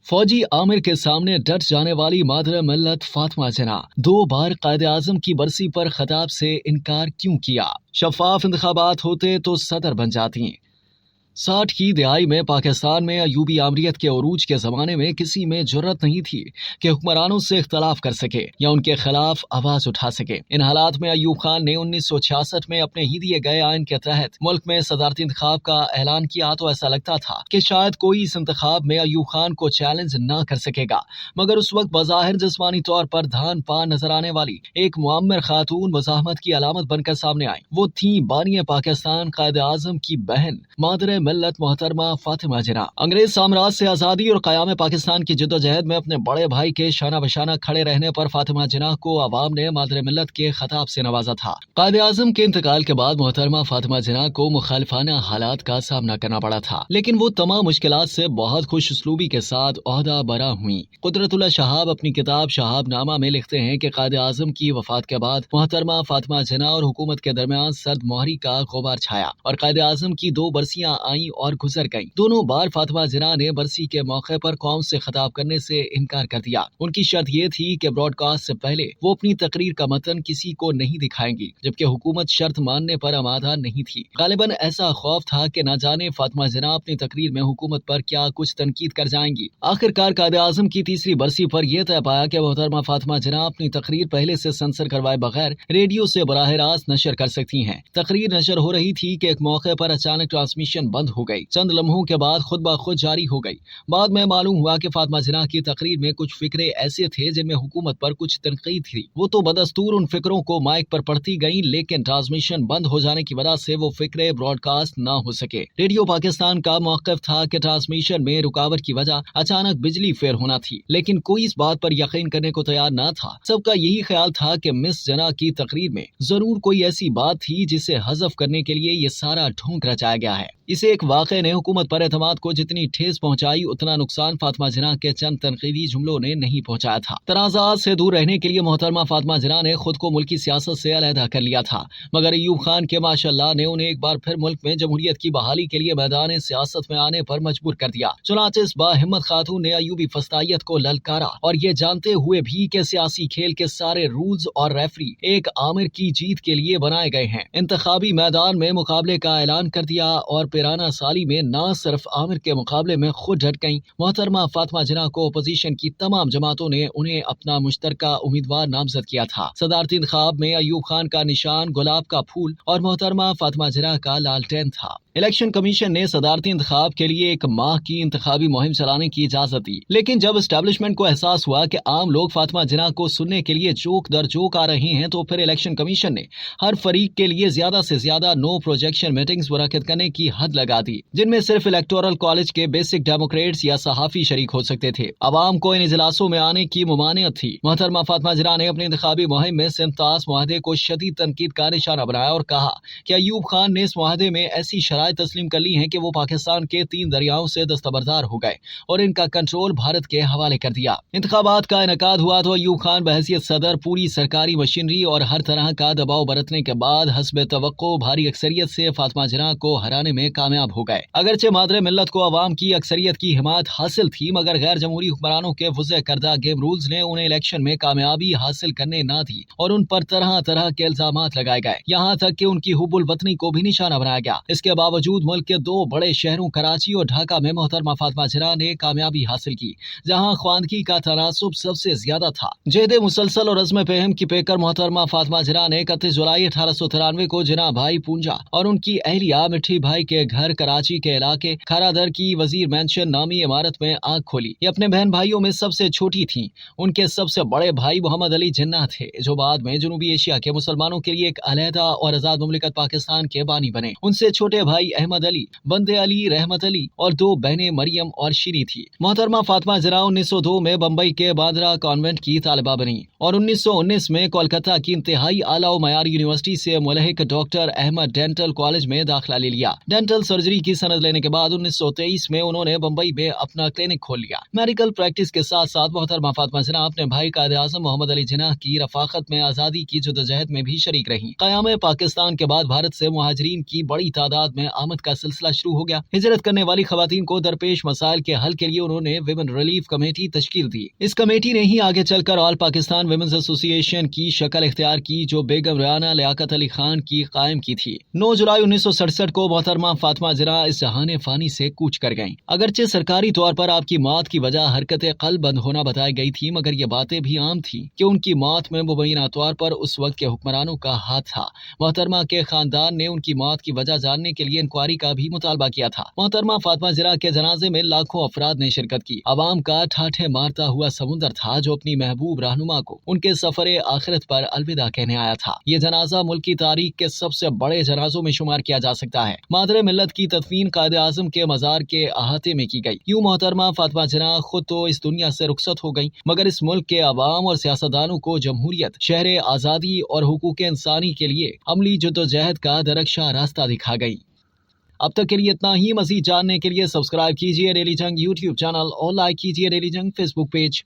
फौजी आमिर के सामने डट जाने वाली मादर मिल्लत फातिमा जिन्ना 2 बार कायदे आजम की बरसी पर खिताब से इनकार क्यों किया? शफाफ इंतखाबात होते तो सदर बन जाती। 60 की दिहाई में पाकिस्तान में अयूबी आमरीत के उरूज के जमाने में किसी में जुर्रत नहीं थी कि हुक्मरानों से इख्तलाफ कर सके या उनके खिलाफ आवाज उठा सके। इन हालात में अयूब खान ने 1966 में अपने ही दिए गए आइन के तहत मुल्क में सदारती इंतखाब का ऐलान किया तो ऐसा लगता था कि शायद कोई इस इंतखाब में अयूब खान को चैलेंज न कर सकेगा, मगर उस वक्त बज़ाहिर जिस्मानी तौर पर धान पान नजर आने वाली एक मुअम्मर खातून मज़ाहमत की अलामत बनकर सामने आई। वो थी बानी पाकिस्तान कायदे आजम की बहन मादर मिल्लत मोहतरमा फातिमा जिन्ना। अंग्रेज साम्राज्य से आजादी और क़याम पाकिस्तान की जिद्दोजहद में अपने बड़े भाई के शाना बशाना खड़े रहने पर फातिमा जिन्ना को अवाम ने मादर मिल्लत के खिताब से नवाजा था। कायदे आजम के इंतकाल के बाद मोहतरमा फातिमा जिन्ना को मुखालिफाना हालात का सामना करना पड़ा था, लेकिन वो तमाम मुश्किलात से बहुत खुश उसलूबी के साथ ओहदा बरा हुई। कुदरतुल्लाह शहाब अपनी किताब शहाबनामा में लिखते हैं कि कायदे आजम की वफात के बाद मोहतरमा फातिमा जिन्ना और हुकूमत के दरमियान सर्द मोहरी का गुबार छाया और कायदे आजम की 2 बरसियां आईं और गुजर गईं। दोनों बार फातिमा जिन्ना ने बरसी के मौके पर कौम से खिताब करने से इनकार कर दिया। उनकी शर्त ये थी कि ब्रॉडकास्ट से पहले वो अपनी तकरीर का मतन किसी को नहीं दिखाएंगी, जबकि हुकूमत शर्त मानने पर आमादा नहीं थी। गालिबन ऐसा खौफ था कि न जाने फातिमा जिन्ना अपनी तकरीर में हुकूमत पर क्या कुछ तनकीद कर जाएंगी। आखिरकार कायदे आजम की तीसरी बरसी पर यह तय पाया कि मोहतरमा फातिमा जिन्ना अपनी तकरीर पहले से सेंसर करवाए बगैर रेडियो से बराह रास्त नशर कर सकती हैं। तकरीर नशर हो रही थी कि एक मौके पर अचानक ट्रांसमिशन बंद हो गई। चंद लम्हों के बाद खुद ब खुद जारी हो गई। बाद में मालूम हुआ कि फातिमा जिन्ना की तकरीर में कुछ फिक्रे ऐसे थे जिनमें हुकूमत पर कुछ तनकीद थी। वो तो बदस्तूर उन फिक्रों को माइक पर पढ़ती गईं, लेकिन ट्रांसमिशन बंद हो जाने की वजह से वो फिक्रे ब्रॉडकास्ट न हो सके। रेडियो पाकिस्तान का मौक़िफ़ था कि ट्रांसमिशन में रुकावट की वजह अचानक बिजली फेल होना थी, लेकिन कोई इस बात पर यकीन करने को तैयार न था। सबका यही ख्याल था कि मिस जिन्ना की तकरीर में जरूर कोई ऐसी बात थी जिसे हज़फ करने के लिए ये सारा ढोंग रचाया गया है। इसे एक वाक़े ने हुकूमत पर एतमाद को जितनी ठेस पहुंचाई, उतना नुकसान फातिमा जिन्ना के चंद तनकीदी जुमलों ने नहीं पहुंचाया था। तनाज़ात से दूर रहने के लिए मोहतरमा फातिमा जिन्ना ने खुद को मुल्की सियासत से अलहदा कर लिया था, मगर अयूब खान के माशाअल्लाह ने उन्हें एक बार फिर मुल्क में जमहूरियत की बहाली के लिए मैदान सियासत में आने पर मजबूर कर दिया। चुनांचे इस बाहिम्मत खातून ने अयूबी फस्तायत को ललकारा और ये जानते हुए भी कि सियासी खेल के सारे रूल्स और रेफरी एक आमिर की जीत के लिए बनाए गए हैं, इंतखाबी मैदान में मुकाबले का ऐलान कर दिया और पिराना साली में न सिर्फ आमिर के मुकाबले में खुद डट गईं, मोहतरमा फातिमा जिन्ना को अपोजिशन की तमाम जमातों ने उन्हें अपना मुश्तरका उम्मीदवार नामजद किया था। सदारती इंतखाब में अयूब खान का निशान गुलाब का फूल और मोहतरमा फातिमा जिन्ना का लालटेन था। इलेक्शन कमीशन ने सदारती इंतखाब के लिए 1 माह की इंतखाबी मुहिम चलाने की इजाजत दी, लेकिन जब एस्टेब्लिशमेंट को एहसास हुआ कि आम लोग फातिमा जिन्ना को सुनने के लिए जोक दर जोक आ रहे हैं, तो फिर इलेक्शन कमीशन ने हर फरीक के लिए ज्यादा से ज्यादा नो प्रोजेक्शन मीटिंग्स मुनक्किद करने की हद लगा दी, जिनमें सिर्फ इलेक्टोरल कॉलेज के बेसिक डेमोक्रेट्स या सहाफी शरीक हो सकते थे। अवाम को इन इजलासों में आने की मुमानियत थी। मोहतरमा फातिमा जिन्ना ने अपनी इंतखाबी मुहिम में सिमताज मुआहदे को शदीद तनकीद का निशाना बनाया और कहा कि अयूब खान ने इस मुआहदे में ऐसी शराइत तस्लीम कर ली हैं कि वो पाकिस्तान के 3 दरियाओं से दस्तबरदार हो गए और इनका कंट्रोल भारत के हवाले कर दिया। इंतखाबात का इनेकाद हुआ तो अयूब खान बहैसियत सदर पूरी सरकारी मशीनरी और हर तरह का दबाव बरतने के बाद हस्बे तवक्को भारी अक्सरियत से फातिमा जिन्ना को हराने में कामयाब हो गए। अगरचे मादरे मिल्लत को अवाम की अक्सरियत की हिमायत हासिल थी, मगर गैर जमहूरी हुक्मरानों के वज़े करदा गेम रूल्स ने उन्हें इलेक्शन में कामयाबी हासिल करने न दी और उन पर तरह तरह के इल्जामात लगाए गए, यहाँ तक कि उनकी हुब्बुल वतनी को भी निशाना बनाया गया। इसके बावजूद मुल्क के 2 बड़े शहरों कराची और ढाका में मोहतरमा फातिमा जिन्ना ने कामयाबी हासिल की, जहाँ ख्वानगी का तनासुब सबसे ज्यादा था। जहदे मुसलसल और अज़्म पेहम की पेकर मोहतरमा फातिमा जिन्ना ने 31 जुलाई 1893 को जिन्ना भाई पूंजा और उनकी अहलिया मिठी भाई के घर कराची के इलाके खरादर की वजीर मैंशन नामी इमारत में आग खोली। ये अपने बहन भाइयों में सबसे छोटी थी। उनके सबसे बड़े भाई मोहम्मद अली जिन्ना थे, जो बाद में जनूबी एशिया के मुसलमानों के लिए एक अलहदा और आजाद मुमलिकत पाकिस्तान के बानी बने। उनसे छोटे भाई अहमद अली, बंदे अली, रहमत अली और 2 बहनें मरियम और शीरी थी। मोहतरमा फातिमा जिन्ना 1902 में बम्बई के बांद्रा कॉन्वेंट की तालिबा बनी और 1919 में कोलकाता की इंतहाई आला व मयारी यूनिवर्सिटी से मुलहिक डॉक्टर अहमद डेंटल कॉलेज में दाखिला ले लिया। डेंटल सर्जरी की सनद लेने के बाद 1923 में उन्होंने बम्बई में अपना क्लिनिक खोल लिया। मेडिकल प्रैक्टिस के साथ साथ मोहतरमा फातिमा जिन्ना अपने भाई कायदे आज़म मोहम्मद अली जिन्ना की रफाकत में आजादी की जदोजहद में भी शरीक रही। क़याम पाकिस्तान के बाद भारत से मुहाजिरीन की बड़ी तादाद में में आमद का सिलसिला शुरू हो गया। हिजरत करने वाली खवातीन को दरपेश मसाइल के हल के लिए उन्होंने विमेन रिलीफ कमेटी तश्कील दी। इस कमेटी ने ही आगे चलकर ऑल पाकिस्तान विमेंस एसोसिएशन की शक्ल इख्तियार की, जो बेगम रियाना लियाकत अली खान की कायम की थी। 9 जुलाई 1967 को मोहतरमा फातिमा ज़हरा इस जहान फानी से कूच कर गईं। अगरचे सरकारी तौर पर आपकी मौत की वजह हरकत क़ल्ब बंद होना बताई गई थी, मगर ये बातें भी आम थी कि उनकी मौत में मुबैना तौर पर उस वक्त के हुक्मरानों का हाथ था। मोहतरमा के खानदान ने उनकी मौत की वजह जानने के लिए इंक्वायरी का भी मुतालबा किया था। मोहतरमा फातिमा ज़हरा के जनाजे में लाखों अफराद ने शिरकत की। अवाम का ठाठे मारता हुआ समुंदर था जो अपनी महबूब रहनुमा को उनके सफरे आखिरत पर अलविदा कहने आया था। ये जनाजा मुल्क की तारीख के सबसे बड़े जनाजों में शुमार किया जा सकता है। मादरे मिल्लत की तदफीन कायदे आज़म के मज़ार के अहाते में की गई। यूं मोहतरमा फातिमा ज़हरा खुद तो इस दुनिया से रुखसत हो गई, मगर इस मुल्क के अवाम और सियासतदानों को जमहूरियत, शहर आज़ादी और हुकूक इंसानी के लिए अमली जद्दोजहद का दरख्शां रास्ता दिखा गई। अब तक के लिए इतना ही। मज़ीद जानने के लिए सब्सक्राइब कीजिए डेली जंग यूट्यूब चैनल और लाइक कीजिए डेली जंग फेसबुक पेज।